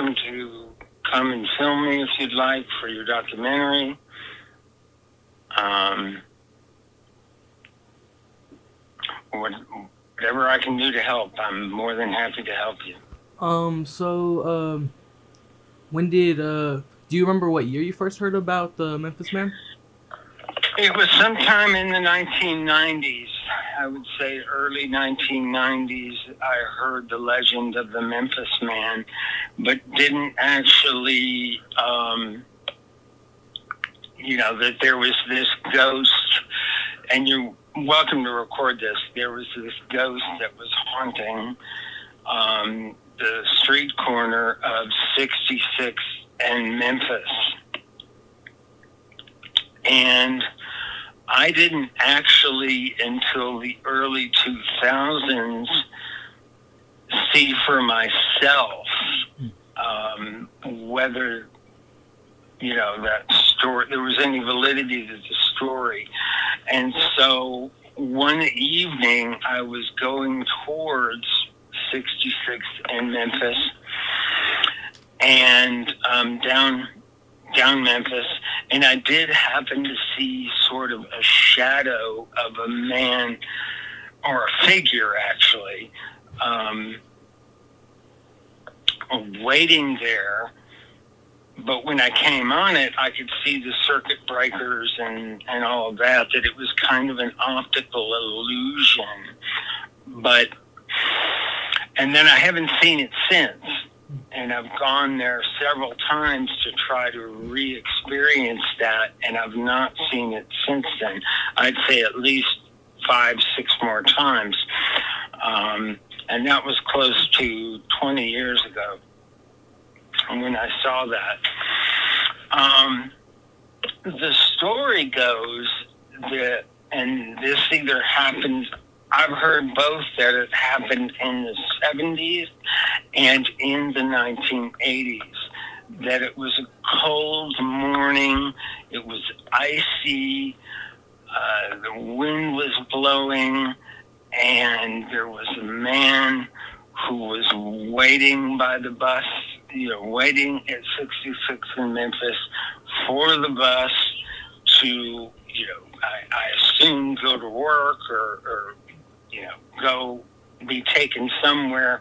welcome to come and film me if you'd like for your documentary. Um, whatever I can do to help, I'm more than happy to help you. When did do you remember what year you first heard about the Memphis Man? It was sometime in the 1990s. I would say early 1990s. I heard the legend of the Memphis Man, but didn't actually, that there was this ghost, and you're welcome to record this. There was this ghost that was haunting the street corner of 66th and Memphis. And I didn't actually, until the early 2000s, see for myself whether, that story, there was any validity to the story. And so one evening I was going towards 66th and Memphis and down Memphis, and I did happen to see sort of a shadow of a man, or a figure actually, waiting there. But when I came on it, I could see the circuit breakers and all of that it was kind of an optical illusion. And then I haven't seen it since. And I've gone there several times to try to re-experience that, and I've not seen it since then. I'd say at least 5, 6 more times. And that was close to 20 years ago when I saw that. The story goes that, and this either happened, I've heard both, that it happened in the 70s and in the 1980s, that it was a cold morning, it was icy, the wind was blowing, and there was a man who was waiting by the bus, waiting at 66 in Memphis for the bus to, I assume go to work or go be taken somewhere.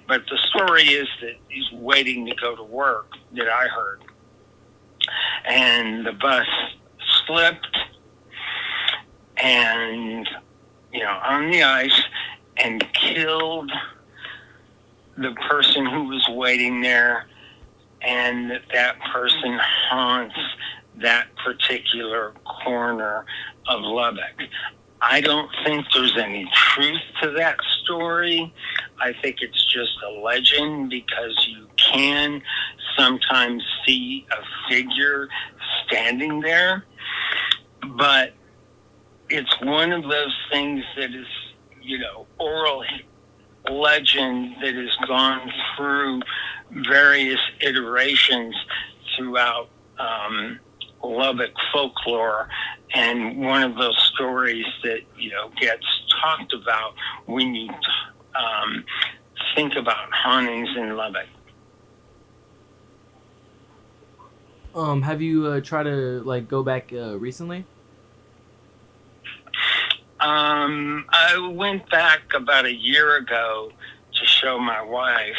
But the story is that he's waiting to go to work, that I heard. And the bus slipped and, on the ice, and killed the person who was waiting there, and that person haunts that particular corner of Lubbock. I don't think there's any truth to that story. I think it's just a legend, because you can sometimes see a figure standing there. But it's one of those things that is, oral legend that has gone through various iterations throughout Lubbock folklore, and one of those stories that gets talked about when you think about hauntings in Lubbock. Have you tried to go back recently? I went back about a year ago to show my wife,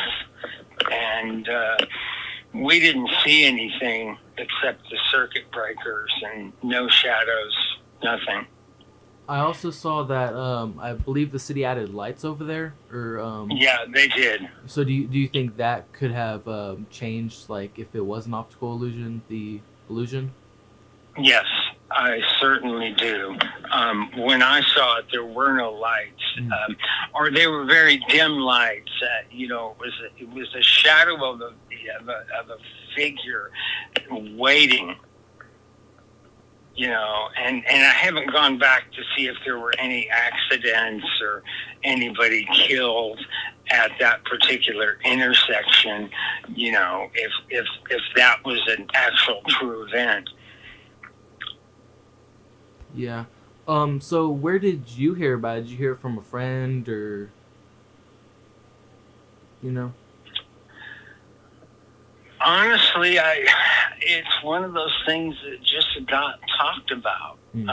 and we didn't see anything except the circuit breakers and no shadows, nothing. I also saw that I believe the city added lights over there, or Yeah, they did. so do you think that could have changed, if it was an optical illusion, the illusion? Yes, I certainly do. When I saw it, there were no lights, or they were very dim lights. It was a shadow of a figure waiting. And I haven't gone back to see if there were any accidents or anybody killed at that particular intersection. If that was an actual true event. Yeah. So where did you hear about it? Did you hear it from a friend, or you know? Honestly, it's one of those things that just got talked about. Hmm.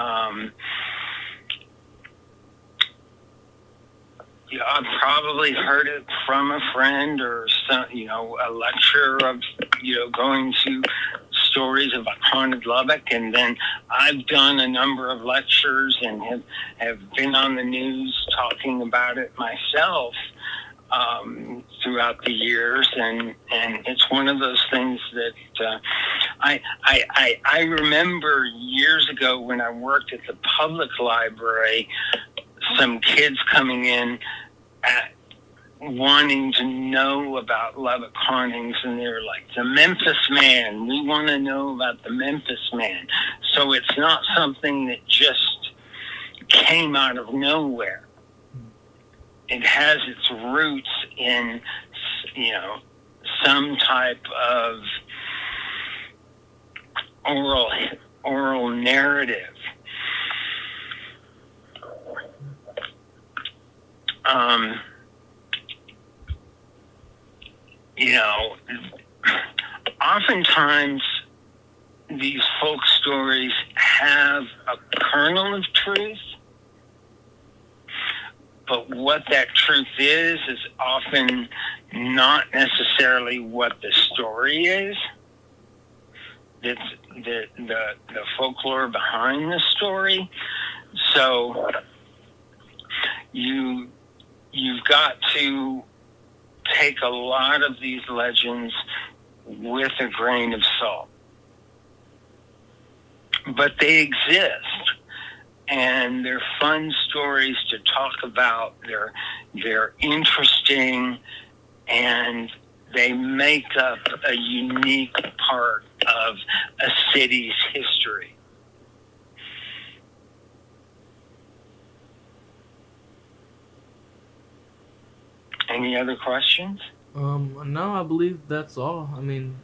Yeah, I've probably heard it from a friend or some, a lecture of, going to stories of haunted Lubbock, and then I've done a number of lectures and have been on the news talking about it myself throughout the years, and it's one of those things that I remember years ago when I worked at the public library, some kids coming in at wanting to know about Lubbock hauntings, and they're like, the Memphis Man, we want to know about the Memphis Man. So it's not something that just came out of nowhere. It has its roots in, some type of oral narrative. Um, Oftentimes these folk stories have a kernel of truth, but what that truth is often not necessarily what the story is. It's the folklore behind the story. So you've got to take a lot of these legends with a grain of salt. But they exist, and they're fun stories to talk about. They're interesting, and they make up a unique part of a city's history. Any other questions? No, I believe that's all. I mean,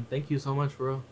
thank you so much, bro.